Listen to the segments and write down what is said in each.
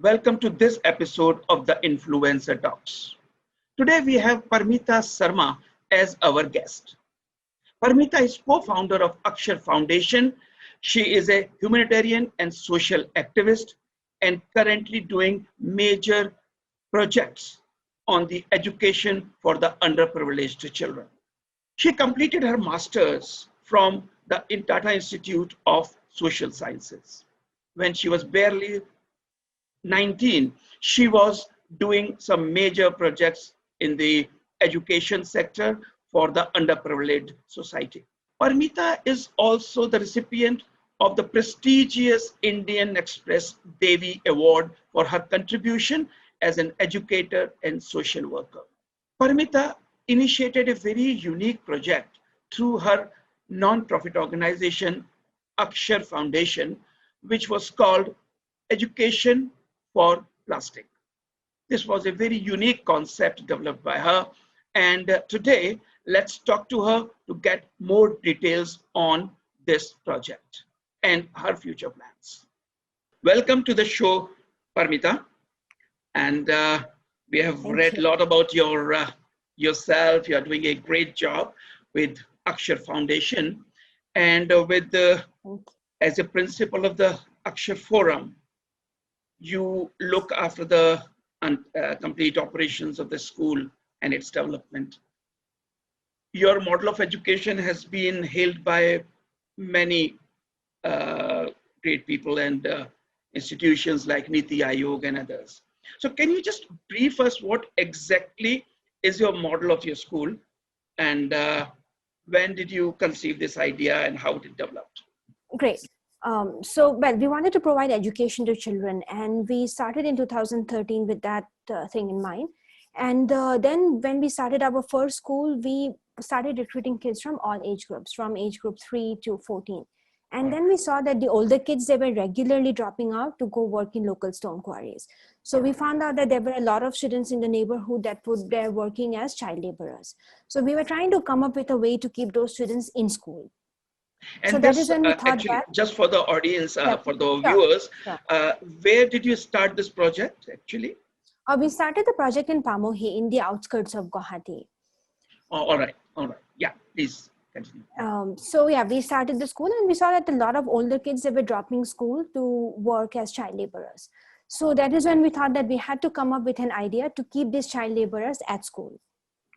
Welcome to this episode of the Influencer Talks. Today we have Parmita Sarma as our guest. Parmita is co-founder of Akshar Foundation. She is a humanitarian and social activist and currently doing major projects on the education for the underprivileged children. She completed her master's from the Tata Institute of Social Sciences. When she was barely 19, she was doing some major projects in the education sector for the underprivileged society. Parmita is also the recipient of the prestigious Indian Express Devi Award for her contribution as an educator and social worker. Parmita initiated a very unique project through her non-profit organization, Akshar Foundation, which was called Education for Plastic. This was a very unique concept developed by her. And today, let's talk to her to get more details on this project and her future plans. Welcome to the show, Parmita. And we have read a lot about yourself. You are doing a great job with Akshar Foundation and as a principal of the Akshar Forum, you look after the complete operations of the school and its development. Your model of education has been hailed by many great people and institutions like Niti Aayog and others. So can you just brief us what exactly is your model of your school and when did you conceive this idea and how it developed? Great. We wanted to provide education to children, and we started in 2013 with that thing in mind. And then when we started our first school, we started recruiting kids from all age groups, from age group 3 to 14. And then we saw that the older kids, they were regularly dropping out to go work in local stone quarries. So we found out that there were a lot of students in the neighborhood that were there working as child laborers. So we were trying to come up with a way to keep those students in school. And so this, that is when we thought actually, that, just for the audience, for the viewers, where did you start this project actually? We started the project in Pamohi in the outskirts of Guwahati. All right. Yeah, please continue. We started the school and we saw that a lot of older kids, they were dropping school to work as child laborers. So that is when we thought that we had to come up with an idea to keep these child laborers at school.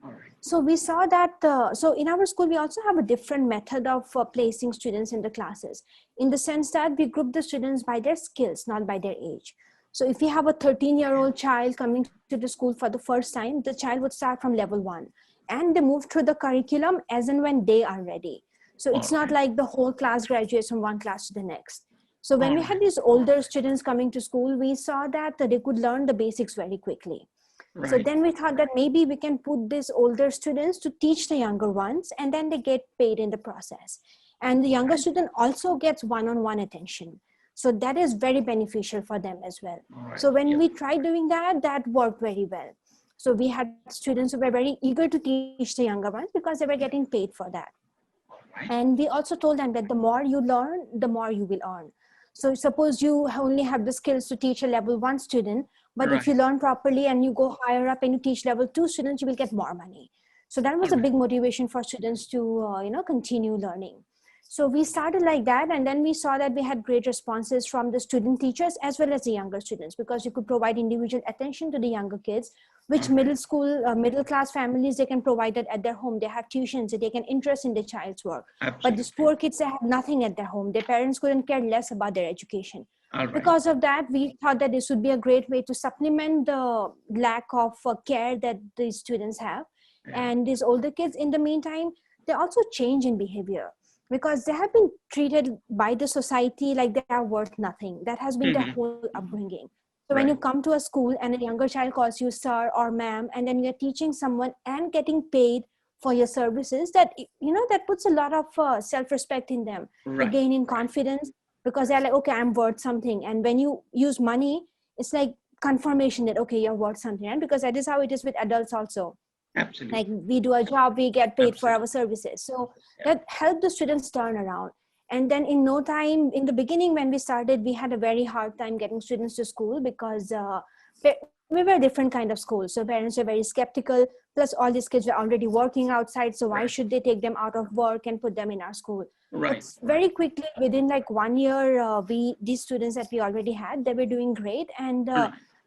All right. So we saw that, so in our school, we also have a different method of placing students in the classes, in the sense that we group the students by their skills, not by their age. So if you have a 13-year-old child coming to the school for the first time, the child would start from level 1 and they move through the curriculum as and when they are ready. So it's not like the whole class graduates from one class to the next. So when we had these older students coming to school, we saw that they could learn the basics very quickly. Right. So then we thought that maybe we can put these older students to teach the younger ones and then they get paid in the process. And the younger student also gets one-on-one attention. So that is very beneficial for them as well. Right. So when we tried doing that, that worked very well. So we had students who were very eager to teach the younger ones because they were getting paid for that. Right. And we also told them that the more you learn, the more you will earn. So suppose you only have the skills to teach a level 1 student, but if you learn properly and you go higher up and you teach level 2 students, you will get more money. So that was a big motivation for students to, continue learning. So we started like that. And then we saw that we had great responses from the student teachers as well as the younger students, because you could provide individual attention to the younger kids, which middle class families, they can provide that at their home. They have tuitions, they can interest in the child's work. Absolutely. But these poor kids, they have nothing at their home. Their parents couldn't care less about their education. Right. Because of that, we thought that this would be a great way to supplement the lack of care that these students have. Yeah. And these older kids, in the meantime, they also change in behavior because they have been treated by the society like they are worth nothing. That has been their whole upbringing. So when you come to a school and a younger child calls you sir or ma'am, and then you're teaching someone and getting paid for your services, that, that puts a lot of self-respect in them. Right. They gain in confidence. Because they're like, okay, I'm worth something. And when you use money, it's like confirmation that, okay, you're worth something. And because that is how it is with adults also. Absolutely. Like we do a job, we get paid for our services. So that helped the students turn around. And then in no time, in the beginning when we started, we had a very hard time getting students to school because we were a different kind of school. So parents were very skeptical. Plus all these kids were already working outside. So why should they take them out of work and put them in our school? But very quickly, within like 1 year, these students that we already had, they were doing great. And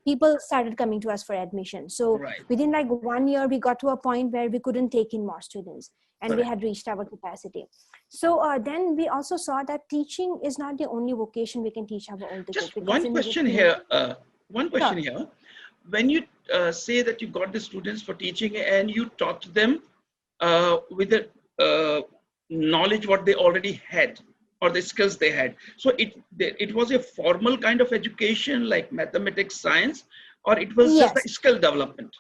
people started coming to us for admission. So within like 1 year, we got to a point where we couldn't take in more students and we had reached our capacity. So then we also saw that teaching is not the only vocation we can teach our older kids. Just one question here. Here. When you say that you got the students for teaching and you taught them with the knowledge what they already had or the skills they had. So it was a formal kind of education like mathematics, science, or it was just a skill development?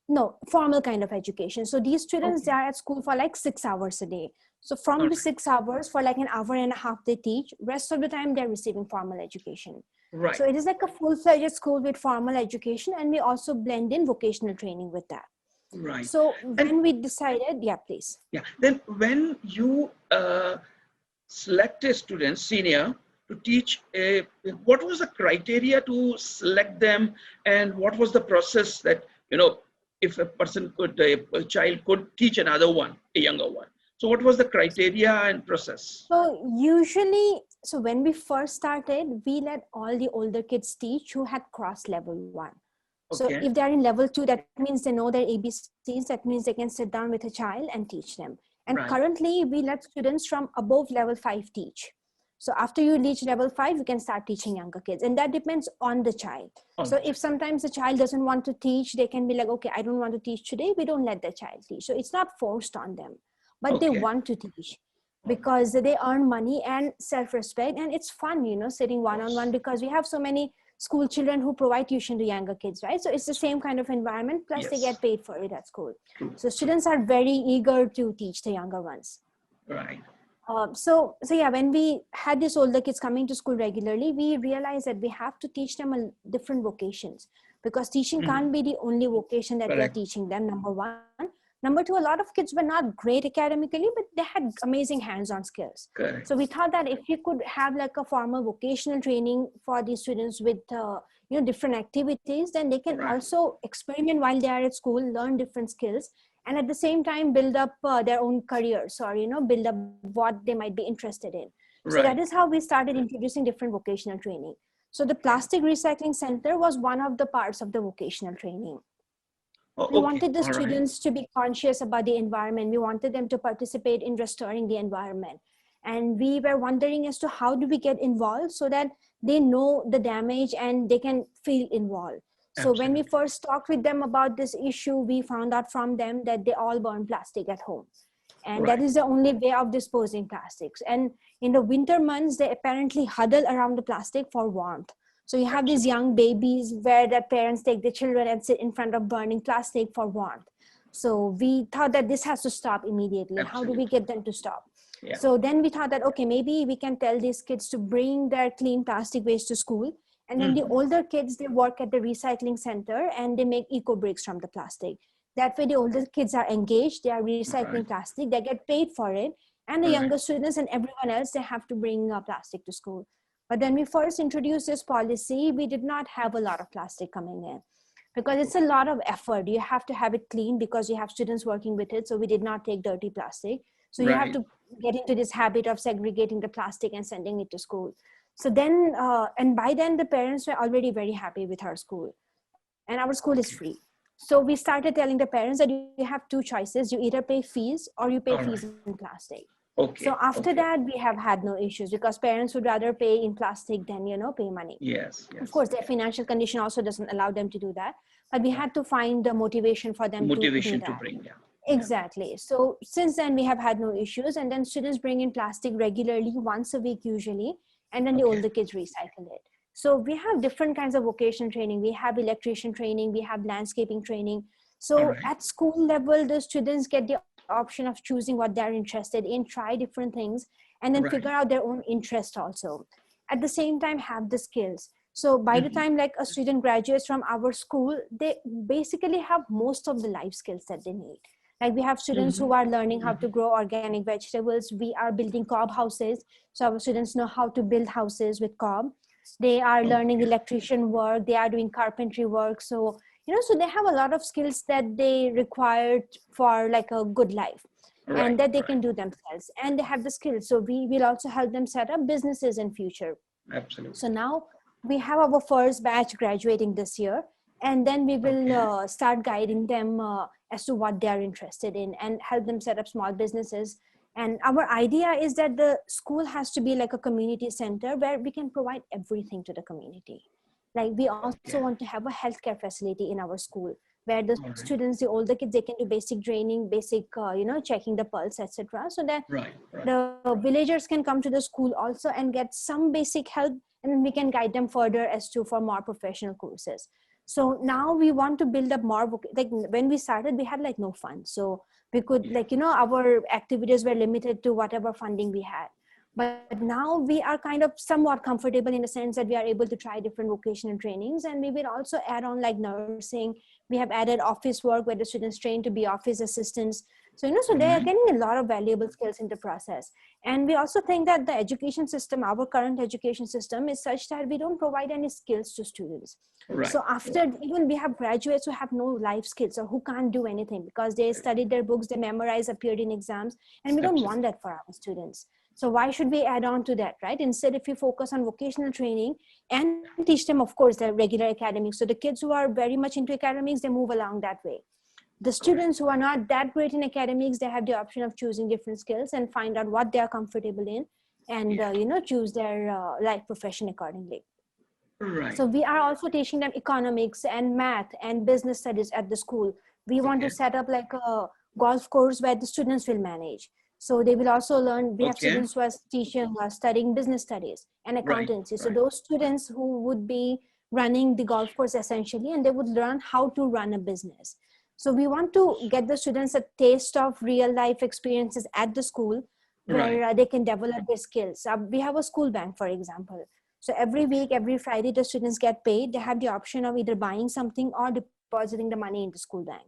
No, formal kind of education. So these students, they are at school for like 6 hours a day. So from the 6 hours, for like an hour and a half, they teach. Rest of the time, they're receiving formal education. So it is like a full-fledged school with formal education, and we also blend in vocational training with that. So when we decided, please. Then when you select a student, senior, to teach, what was the criteria to select them, and what was the process that, if a person could, a child could teach another one, a younger one? So what was the criteria and process? So usually, so when we first started, we let all the older kids teach who had crossed level 1. So if they're in level 2, that means they know their ABCs. That means they can sit down with a child and teach them. And currently, we let students from above level 5 teach. So after you reach level 5, you can start teaching younger kids. And that depends on the child. So if sometimes the child doesn't want to teach, they can be like, okay, I don't want to teach today. We don't let the child teach. So it's not forced on them, but they want to teach because they earn money and self-respect. And it's fun, sitting one-on-one, because we have so many school children who provide tuition to younger kids, right? So it's the same kind of environment, plus they get paid for it at school. So students are very eager to teach the younger ones. So when we had these older kids coming to school regularly, we realized that we have to teach them different vocations, because teaching can't be the only vocation that we are teaching them, number one. Number two, a lot of kids were not great academically, but they had amazing hands-on skills. So we thought that if we could have like a formal vocational training for these students with different activities, then they can also experiment while they are at school, learn different skills, and at the same time build up their own careers, or build up what they might be interested in. So that is how we started introducing different vocational training. So the Plastic Recycling Center was one of the parts of the vocational training. We wanted the students to be conscious about the environment. We wanted them to participate in restoring the environment. And we were wondering as to how do we get involved so that they know the damage and they can feel involved. So when we first talked with them about this issue, we found out from them that they all burn plastic at home. And that is the only way of disposing plastics. And in the winter months, they apparently huddle around the plastic for warmth. So you have these young babies where the parents take the children and sit in front of burning plastic for warmth. So we thought that this has to stop immediately. How do we get them to stop? So then we thought that, okay, maybe we can tell these kids to bring their clean plastic waste to school. And then the older kids, they work at the recycling center and they make eco bricks from the plastic. That way the older kids are engaged, they are recycling plastic, they get paid for it. And the younger students and everyone else, they have to bring plastic to school. But when we first introduced this policy, we did not have a lot of plastic coming in because it's a lot of effort. You have to have it clean because you have students working with it. So we did not take dirty plastic. So you have to get into this habit of segregating the plastic and sending it to school. So then, and by then the parents were already very happy with our school, and our school is free. So we started telling the parents that you have two choices. You either pay fees or you pay fees in plastic. So after that, we have had no issues because parents would rather pay in plastic than, pay money. Of course, their financial condition also doesn't allow them to do that. But we had to find the motivation for them to do that. Exactly. So since then, we have had no issues. And then students bring in plastic regularly, once a week usually. And then the older kids recycle it. So we have different kinds of vocational training. We have electrician training. We have landscaping training. So at school level, the students get the option of choosing what they're interested in, try different things, and then figure out their own interest also. At the same time, have the skills. So by the time like a student graduates from our school, they basically have most of the life skills that they need. Like we have students who are learning how to grow organic vegetables. We are building cob houses. So our students know how to build houses with cob. They are learning electrician work. They are doing carpentry work. So, so they have a lot of skills that they required for like a good life, and that they can do themselves, and they have the skills. So we will also help them set up businesses in future. Absolutely. So now we have our first batch graduating this year, and then we will start guiding them as to what they are interested in and help them set up small businesses. And our idea is that the school has to be like a community center where we can provide everything to the community. Like we also want to have a healthcare facility in our school where the students, the older kids, they can do basic draining, basic, checking the pulse, etc. So that the villagers can come to the school also and get some basic help, and then we can guide them further as to for more professional courses. So now we want to build up more, like when we started, we had like no funds. So we could our activities were limited to whatever funding we had. But now we are kind of somewhat comfortable in the sense that we are able to try different vocational trainings, and we will also add on like nursing. We have added office work where the students train to be office assistants. So, so they are getting a lot of valuable skills in the process. And we also think that the education system, our current education system is such that we don't provide any skills to students. So after even we have graduates who have no life skills or who can't do anything because they studied their books, they memorized, appeared in exams, and we don't want that for our students. So why should we add on to that, right? Instead, if we focus on vocational training and teach them, of course, the regular academics. So the kids who are very much into academics, they move along that way. The students who are not that great in academics, they have the option of choosing different skills and find out what they are comfortable in and, choose their life profession accordingly. So we are also teaching them economics and math and business studies at the school. We want to set up like a golf course where the students will manage. So they will also learn, we have students who are studying business studies and accountancy. So those students who would be running the golf course essentially, and they would learn how to run a business. So we want to get the students a taste of real life experiences at the school where they can develop their skills. We have a school bank, for example. So every week, every Friday, the students get paid. They have the option of either buying something or depositing the money in the school bank.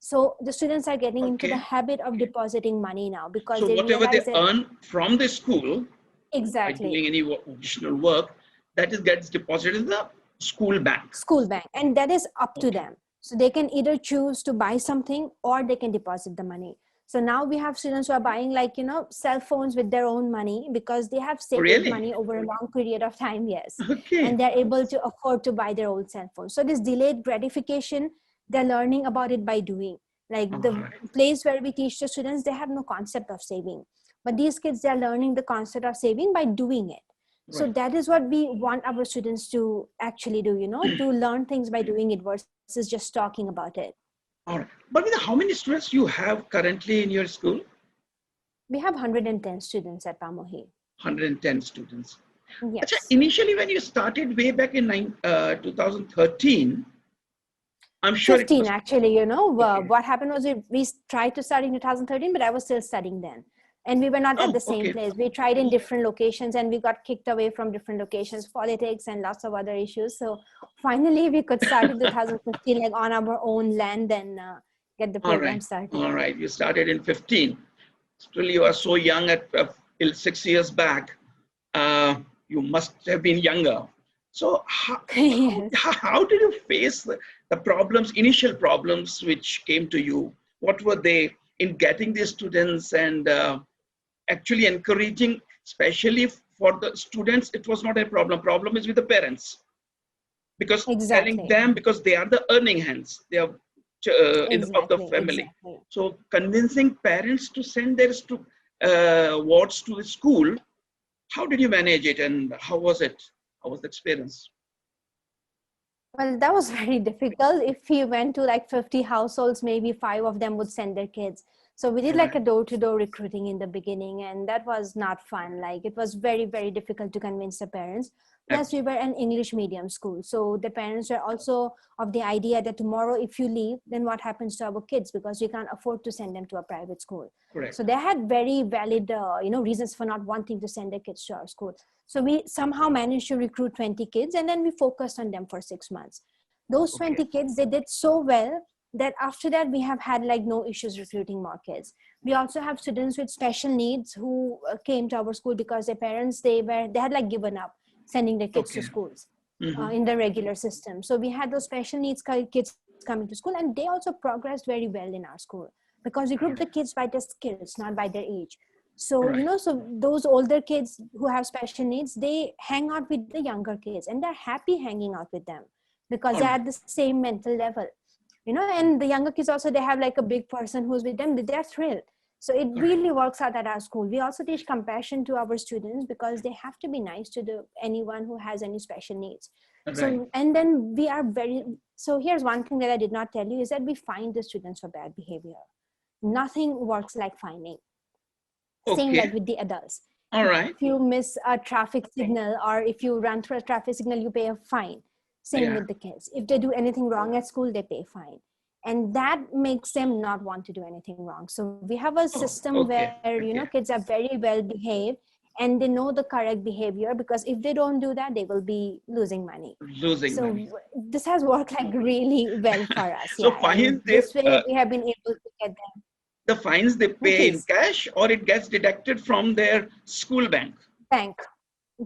So the students are getting into the habit of depositing money now because so they whatever realize they earn from the school, by doing any additional work, that gets deposited in the school bank. School bank, and that is up to them. So they can either choose to buy something or they can deposit the money. So now we have students who are buying like, cell phones with their own money because they have saved money over a long period of time. Yes. And they're able to afford to buy their own cell phone. So this delayed gratification, they're learning about it by doing. Like the place where we teach the students, they have no concept of saving. But these kids, they're learning the concept of saving by doing it. So that is what we want our students to actually do, to learn things by doing it versus just talking about it. All right. But how many students you have currently in your school? We have 110 students at Pamohi. 110 students. Yes. Achha, initially, when you started way back in 2013, I'm sure 15 actually, what happened was we tried to start in 2013, but I was still studying then. And we were not at the same place. We tried in different locations and we got kicked away from different locations, politics and lots of other issues. So finally we could start in 2015 like on our own land and get the program started. All right. You started in 15. Still you are so young at 6 years back. You must have been younger. So how did you face the problems, initial problems which came to you? What were they in getting these students and actually encouraging, especially for the students? It was not a problem. Problem is with the parents. Because telling them, because they are the earning hands, they are of the family. So convincing parents to send their wards to the school, how did you manage it and how was it? How was the experience? Well, that was very difficult. If we went to like 50 households, maybe 5 of them would send their kids. So we did like a door-to-door recruiting in the beginning, and that was not fun. Like it was very, very difficult to convince the parents. Plus we were an English medium school. So the parents were also of the idea that tomorrow, if you leave, then what happens to our kids? Because we can't afford to send them to a private school. So they had very valid, reasons for not wanting to send their kids to our school. So we somehow managed to recruit 20 kids and then we focused on them for 6 months. Those 20 kids, they did so well that after that we have had like no issues recruiting more kids. We also have students with special needs who came to our school because their parents, they had like given up sending their kids to schools in the regular system. So we had those special needs kids coming to school, and they also progressed very well in our school because we group the kids by their skills, not by their age. So, you know, so those older kids who have special needs, they hang out with the younger kids and they're happy hanging out with them because they're at the same mental level, you know, and the younger kids also, they have like a big person who's with them, they're thrilled. So it really works out at our school. We also teach compassion to our students because they have to be nice to anyone who has any special needs. So, and then we are so here's one thing that I did not tell you is that we fine the students for bad behavior. Nothing works like fining. Same like with the adults. All right. If you miss a traffic signal or if you run through a traffic signal, you pay a fine. Same with the kids. If they do anything wrong at school, they pay fine. And that makes them not want to do anything wrong. So we have a system where, you know, kids are very well behaved and they know the correct behavior, because if they don't do that, they will be losing money. This has worked like really well for us. So fines, this way we have been able to get them. The fines they pay in cash, or it gets deducted from their school bank?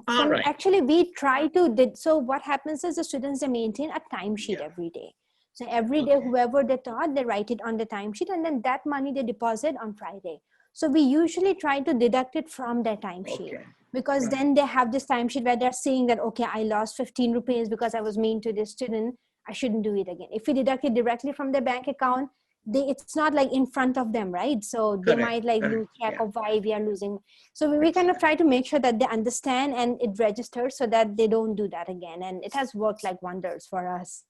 Actually, we try to so what happens is the students, they maintain a timesheet every day. So every day, whoever they taught, they write it on the timesheet, and then that money they deposit on Friday. So we usually try to deduct it from their timesheet, because then they have this timesheet where they're saying that, okay, I lost 15 rupees because I was mean to this student. I shouldn't do it again. If we deduct it directly from their bank account, it's not like in front of them, right? So they might like lose track of why we are losing. So we kind of try to make sure that they understand and it registers so that they don't do that again. And it has worked like wonders for us.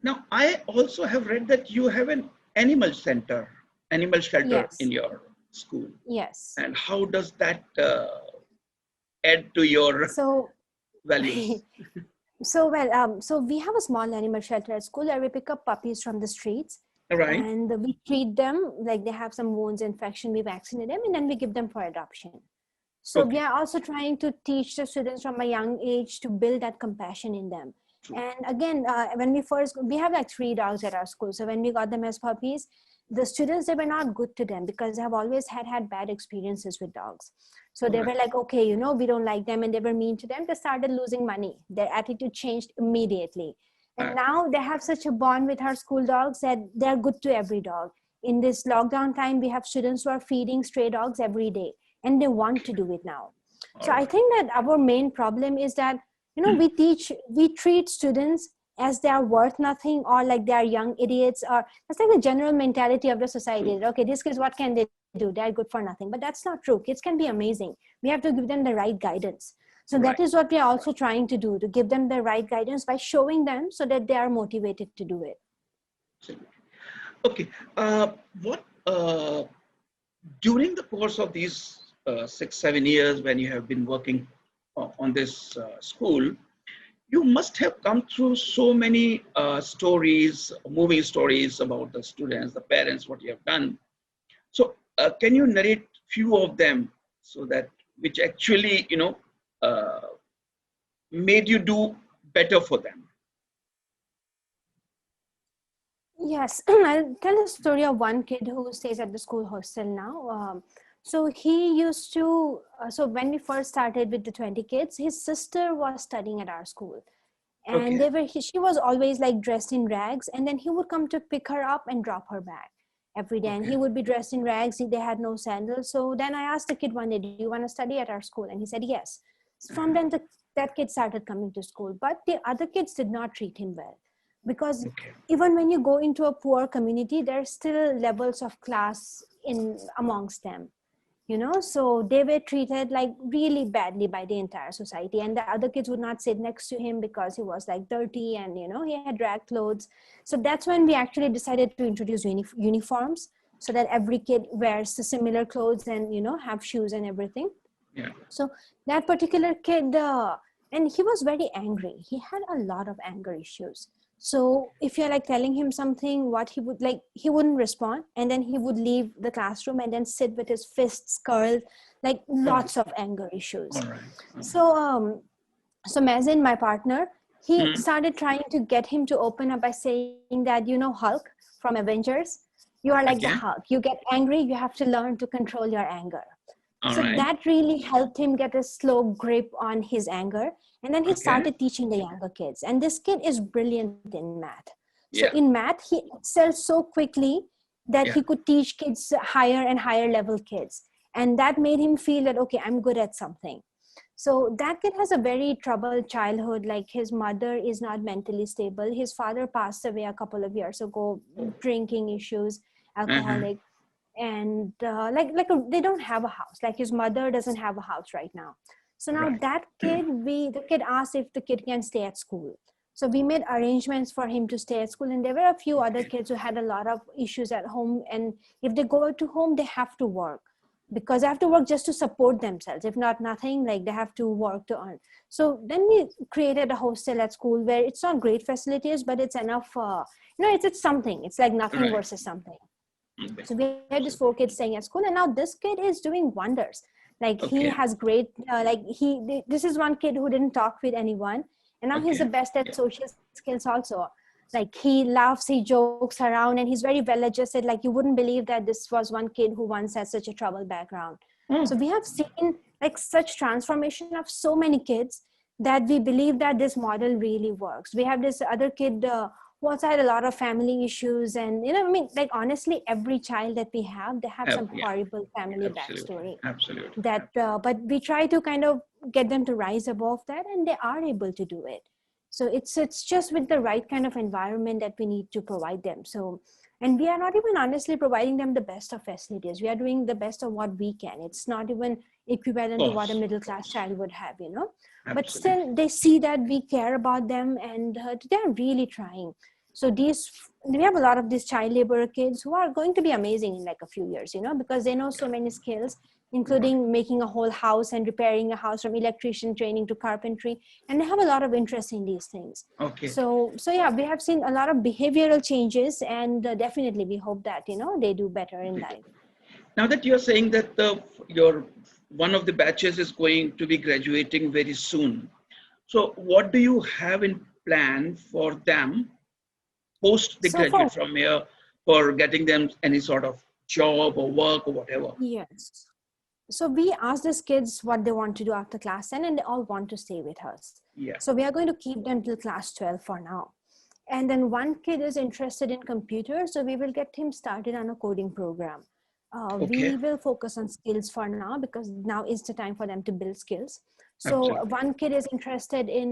Now, I also have read that you have an animal shelter in your school. Yes. And how does that add to your values? So we have a small animal shelter at school where we pick up puppies from the streets. And we treat them like they have some wounds, infection, we vaccinate them, and then we give them for adoption. So we are also trying to teach the students from a young age to build that compassion in them. And again, when we have like 3 dogs at our school. So when we got them as puppies, the students, they were not good to them because they have always had bad experiences with dogs. So they were like, okay, you know, we don't like them, and they were mean to them. They started losing money. Their attitude changed immediately. And now they have such a bond with our school dogs that they're good to every dog. In this lockdown time, we have students who are feeding stray dogs every day, and they want to do it now. So I think that our main problem is that, you know, we treat students as they are worth nothing, or like they are young idiots, or that's like the general mentality of the society. Okay, these kids, what can they do? They're good for nothing. But that's not true. Kids can be amazing. We have to give them the right guidance. So that is what we are also trying to do, to give them the right guidance by showing them so that they are motivated to do it. Okay. During the course of these 6-7 years when you have been working on this school, you must have come through so many stories, moving stories about the students, the parents, what you have done. So can you narrate few of them so that which actually, you know, made you do better for them? Yes, I'll tell a story of one kid who stays at the school hostel now. So he used to, so when we first started with the 20 kids, his sister was studying at our school. And she was always like dressed in rags. And then he would come to pick her up and drop her back every day. And he would be dressed in rags. They had no sandals. So then I asked the kid one day, do you want to study at our school? And he said, yes. So from then that kid started coming to school. But the other kids did not treat him well. Because even when you go into a poor community, there's still levels of class amongst them. You know, so they were treated like really badly by the entire society, and the other kids would not sit next to him because he was like dirty and, you know, he had drag clothes. So that's when we actually decided to introduce uniforms so that every kid wears the similar clothes and, you know, have shoes and everything. So that particular kid, and he was very angry. He had a lot of anger issues. So if you're like telling him something, he wouldn't respond, and then he would leave the classroom and then sit with his fists curled, like lots of anger issues. So Mazin, my partner, he started trying to get him to open up by saying that, you know, Hulk from Avengers, you are like the Okay. Hulk. You get angry, you have to learn to control your anger. All So right. that really helped him get a slow grip on his anger. And then he Okay. started teaching the younger kids. And this kid is brilliant in math. So Yeah. in math, he excelled so quickly that Yeah. he could teach kids higher and higher level kids. And that made him feel that, okay, I'm good at something. So that kid has a very troubled childhood. Like his mother is not mentally stable. His father passed away a couple of years ago, drinking issues, Uh-huh. alcoholic, and they don't have a house. Like his mother doesn't have a house right now. So now Right. that kid, the kid asked if the kid can stay at school. So we made arrangements for him to stay at school. And there were a few other kids who had a lot of issues at home. And if they go to home, they have to work, because they have to work just to support themselves. If not nothing, like they have to work to earn. So then we created a hostel at school where it's not great facilities, but it's enough. It's something. It's like nothing Right. versus something. Okay. So we had just 4 kids staying at school, and now this kid is doing wonders. Like he Okay. has great, this is one kid who didn't talk with anyone, and now he's Okay. the best at social skills also. Like he laughs, he jokes around, and he's very well adjusted. Like you wouldn't believe that this was one kid who once had such a troubled background. Oh, So we have seen like such transformation of so many kids that we believe that this model really works. We have this other kid who also had a lot of family issues, and like honestly, every child that we have, they have some yeah. horrible family Absolutely. backstory. Absolutely. That but we try to kind of get them to rise above that, and they are able to do it. So it's just with the right kind of environment that we need to provide them. So, and we are not even honestly providing them the best of facilities. We are doing the best of what we can. It's not even equivalent to what a middle class child would have, but Absolutely. still they see that we care about them, and they're really trying. So we have a lot of these child labor kids who are going to be amazing in like a few years, because they know so many skills, including making a whole house and repairing a house, from electrician training to carpentry, and they have a lot of interest in these things. Okay. So yeah, we have seen a lot of behavioral changes, and definitely we hope that they do better in life. Now that you're saying that your one of the batches is going to be graduating very soon, so what do you have in plan for them post the So graduate from here, for getting them any sort of job or work or whatever? yes. So we asked these kids what they want to do after class 10, and they all want to stay with us. Yeah. So we are going to keep them till class 12 for now. And then one kid is interested in computers, so we will get him started on a coding program. Okay. We will focus on skills for now, because now is the time for them to build skills. So Absolutely. one kid is interested in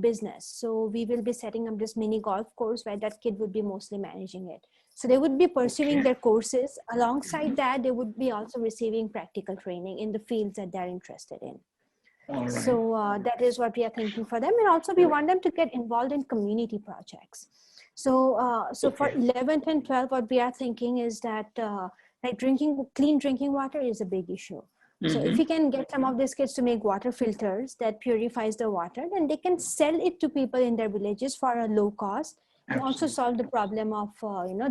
business. So we will be setting up this mini golf course where that kid would be mostly managing it. So they would be pursuing their courses. Alongside that, they would be also receiving practical training in the fields that they're interested in. All right. So that is what we are thinking for them. And also we want them to get involved in community projects. So for 11th and 12th, what we are thinking is that like clean drinking water is a big issue. So if we can get some of these kids to make water filters that purifies the water, then they can sell it to people in their villages for a low cost, and also solve the problem of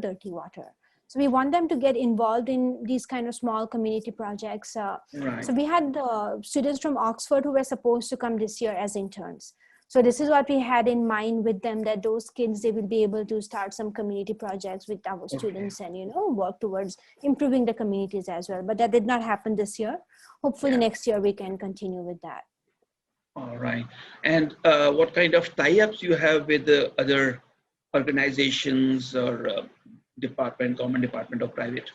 dirty water. So we want them to get involved in these kind of small community projects. So we had students from Oxford who were supposed to come this year as interns. So this is what we had in mind with them, that those kids, they will be able to start some community projects with our students and, work towards improving the communities as well. But that did not happen this year. Hopefully next year we can continue with that. All right. And what kind of tie-ups you have with the other organizations or government department or private?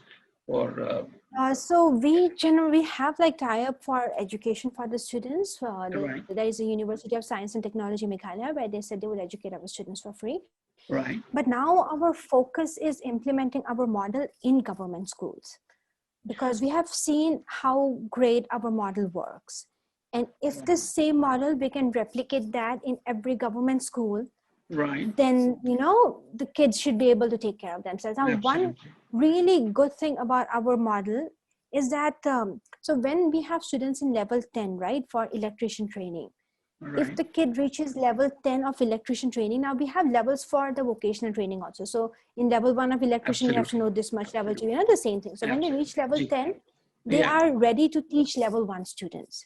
Or so we generally have like tie-up for education for the students. There is a University of Science and Technology Meghalaya where they said they will educate our students for free. Right. But now our focus is implementing our model in government schools, because we have seen how great our model works. And if this same model, we can replicate that in every government school, right, then, the kids should be able to take care of themselves. Now, one really good thing about our model is that, so when we have students in level 10, right, for electrician training, if the kid reaches level 10 of electrician training, now we have levels for the vocational training also. So in level 1 of electrician, you have to know this much, level 2, the same thing. So when they reach level 10, they are ready to teach level 1 students.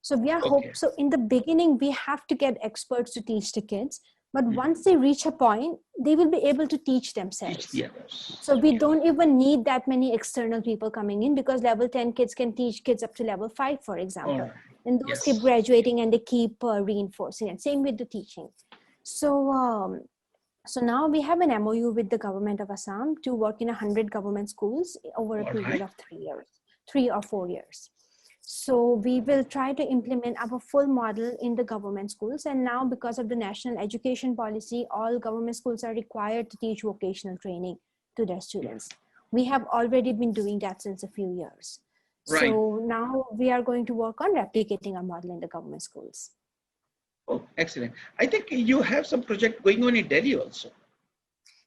So we are Okay. so in the beginning, we have to get experts to teach the kids. But Mhm. once they reach a point, they will be able to teach Teach themselves. the others. So we Okay. don't even need that many external people coming in, because level 10 kids can teach kids up to level 5, for All example. right. And those keep Yes. graduating and they keep reinforcing it. Same with the teaching. So now we have an MOU with the government of Assam to work in 100 government schools over a All period right. of 3 years, 3 or 4 years. So we will try to implement our full model in the government schools. And now, because of the national education policy, all government schools are required to teach vocational training to their students. We have already been doing that since a few years. Right. So now we are going to work on replicating our model in the government schools. Oh, excellent. I think you have some project going on in Delhi also.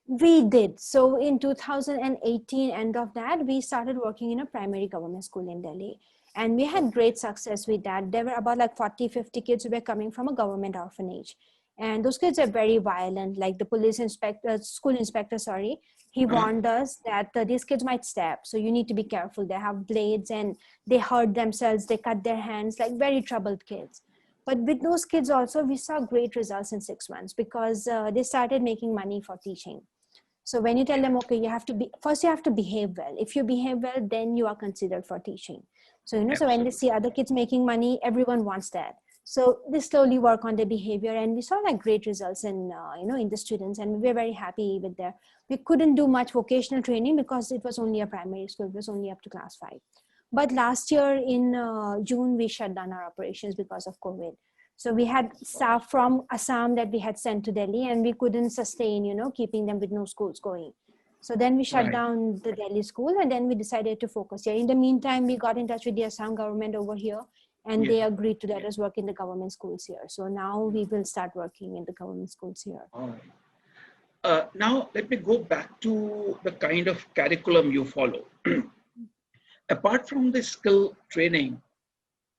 We did. So in 2018, end of that, we started working in a primary government school in Delhi. And we had great success with that. There were about like 40, 50 kids who were coming from a government orphanage. And those kids are very violent. Like the school inspector, sorry, he warned us that these kids might stab. So you need to be careful. They have blades and they hurt themselves. They cut their hands, like very troubled kids. But with those kids also, we saw great results in 6 months, because they started making money for teaching. So when you tell them, okay, you have to behave well. If you behave well, then you are considered for teaching. So, so when they see other kids making money, everyone wants that. So they slowly work on their behavior, and we saw like great results in, in the students, and we were very happy with that. We couldn't do much vocational training because it was only a primary school. It was only up to class 5. But last year in June, we shut down our operations because of COVID. So we had staff from Assam that we had sent to Delhi, and we couldn't sustain, keeping them with no schools going. So then we shut down the Delhi school, and then we decided to focus here. In the meantime, we got in touch with the Assam government over here, and they agreed to let us work in the government schools here. So now we will start working in the government schools here. All right. Now, let me go back to the kind of curriculum you follow. Apart from the skill training,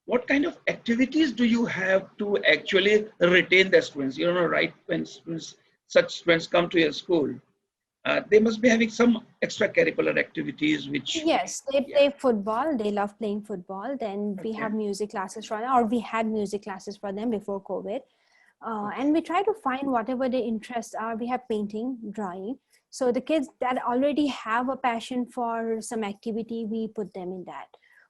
what kind of activities do you have to actually retain the students? Right, when such students come to your school, they must be having some extracurricular activities which... Yes, they play football. They love playing football. Then we have music classes for them, or we had music classes for them before COVID. And we try to find whatever their interests are. We have painting, drawing. So the kids that already have a passion for some activity, we put them in that.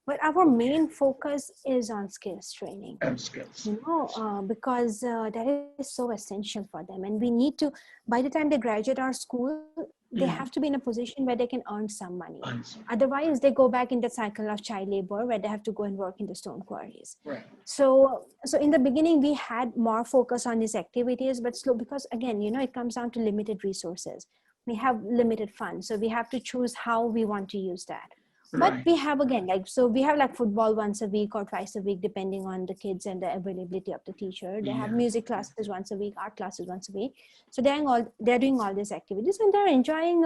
But our main focus is on skills training, skills. Because that is so essential for them. And we need to, by the time they graduate our school, they have to be in a position where they can earn some money. Otherwise, they go back in the cycle of child labor, where they have to go and work in the stone quarries. Right. So in the beginning, we had more focus on these activities, but slow, because again, it comes down to limited resources. We have limited funds, so we have to choose how we want to use that. But we have, again, we have like football once a week or twice a week, depending on the kids and the availability of the teacher. They have music classes once a week, art classes once a week. So they're doing all these activities, and they're enjoying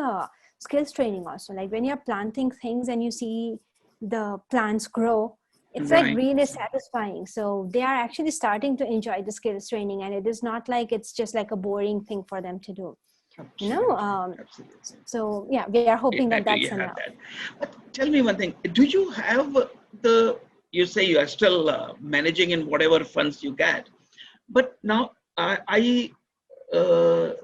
skills training also. Like when you're planting things and you see the plants grow, it's like really satisfying. So they are actually starting to enjoy the skills training, and it is not like it's just like a boring thing for them to do. So yeah, we are hoping that that's enough. But tell me one thing, do you have you say you are still managing in whatever funds you get, but now I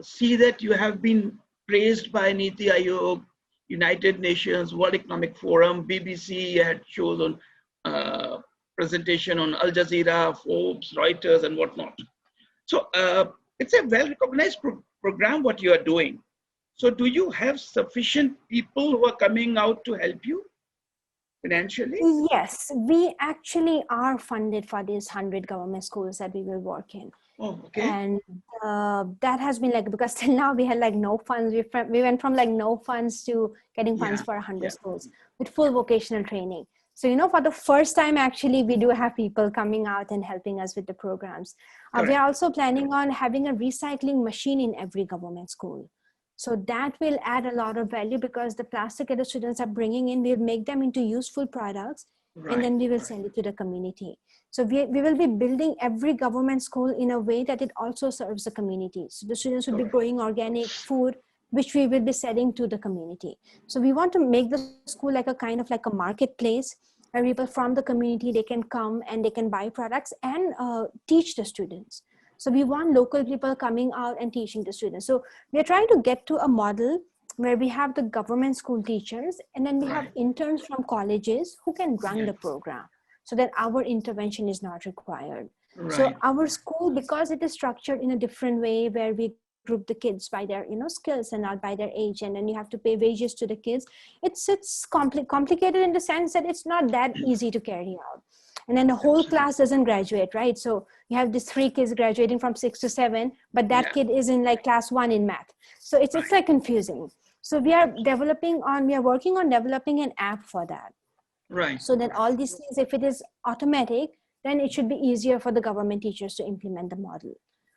see that you have been praised by Niti Aayog, United Nations, World Economic Forum, BBC had shows on presentation on Al Jazeera, Forbes, Reuters, and whatnot. So it's a well-recognized program what you are doing. So do you have sufficient people who are coming out to help you financially? Yes, we actually are funded for these 100 government schools that we will work in. Oh, okay. And that has been because till now we had no funds. We went from no funds to getting funds for 100 schools with full vocational training. So, for the first time, actually, we do have people coming out and helping us with the programs. We are also planning on having a recycling machine in every government school. So that will add a lot of value, because the plastic that the students are bringing in, we'll make them into useful products, and then we will send it to the community. So we will be building every government school in a way that it also serves the community. So the students will be growing organic food, which we will be selling to the community. So we want to make the school like a kind of like a marketplace where people from the community, they can come and they can buy products and teach the students. So we want local people coming out and teaching the students. So we are trying to get to a model where we have the government school teachers and then we have interns from colleges who can run the program so that our intervention is not required. So our school, because it is structured in a different way where we group the kids by their skills and not by their age, and then you have to pay wages to the kids, it's complicated in the sense that it's not that easy to carry out. And then the whole class doesn't graduate, right? So you have these 3 kids graduating from 6 to 7, but that kid is in like class 1 in math. So it's like confusing. So we are working on developing an app for that. Right. So that all these things, if it is automatic, then it should be easier for the government teachers to implement the model.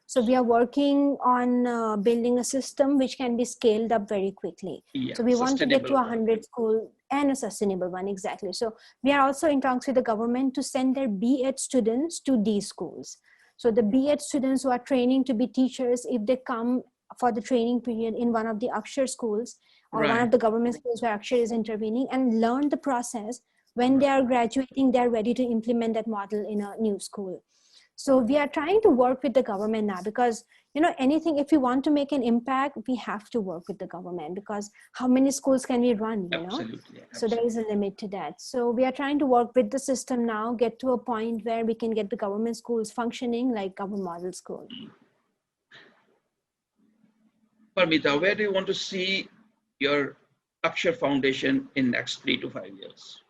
So we are working on building a system which can be scaled up very quickly. So we want to get to 100 schools and a sustainable one, exactly. So we are also in talks with the government to send their B.Ed students to these schools. So the B.Ed students who are training to be teachers, if they come for the training period in one of the Akshar schools or one of the government schools where Akshar is intervening and learn the process, when they are graduating, they are ready to implement that model in a new school. So we are trying to work with the government now because, anything, if we want to make an impact, we have to work with the government because how many schools can we run, Absolutely. So there is a limit to that. So we are trying to work with the system now, get to a point where we can get the government schools functioning like our model school. Parmita, where do you want to see your Akshar Foundation in next 3 to 5 years?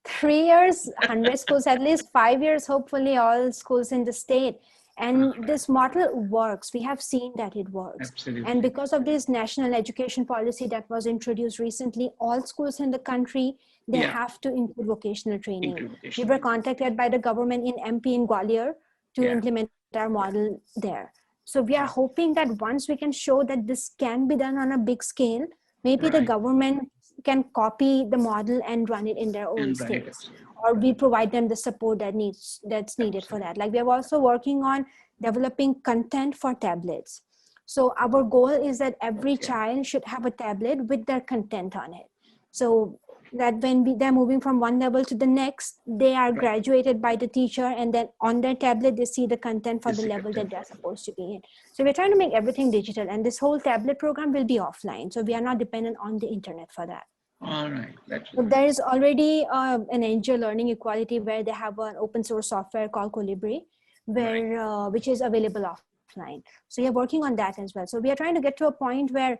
3 years, 100 schools, at least 5 years, hopefully all schools in the state. And this model works. We have seen that it works. Absolutely. And because of this national education policy that was introduced recently, all schools in the country, they have to include vocational training. We were contacted by the government in MP in Gwalior to implement our model there. So we are hoping that once we can show that this can be done on a big scale, maybe the government can copy the model and run it in their own states, or we provide them the support that's needed for that. Like we are also working on developing content for tablets. So our goal is that every child should have a tablet with their content on it. So that when they're moving from one level to the next, they are graduated by the teacher, and then on their tablet, they see the content for the level that they're supposed to be in. So we're trying to make everything digital, and this whole tablet program will be offline. So we are not dependent on the internet for that. All right. So there is already an NGO Learning Equality where they have an open source software called Colibri, where which is available offline. So you're working on that as well. So we are trying to get to a point where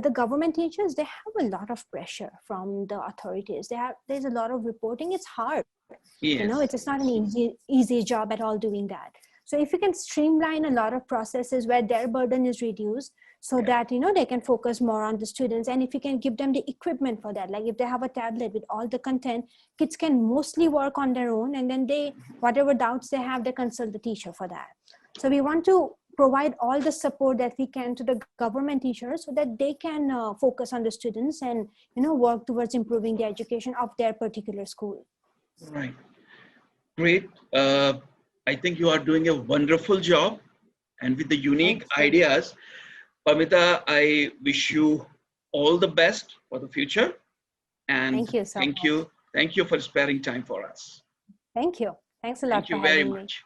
the government teachers, they have a lot of pressure from the authorities. There's a lot of reporting. It's hard. It's not an easy job at all doing that. So if you can streamline a lot of processes where their burden is reduced, so that, they can focus more on the students. And if you can give them the equipment for that, like if they have a tablet with all the content, kids can mostly work on their own. And then whatever doubts they have, they consult the teacher for that. So we want to provide all the support that we can to the government teachers so that they can focus on the students and, work towards improving the education of their particular school. Right. Great. I think you are doing a wonderful job, and with the unique ideas. Parmita, I wish you all the best for the future. And thank you so much. Thank you for sparing time for us. Thank you. Thanks a lot. Thank you very much.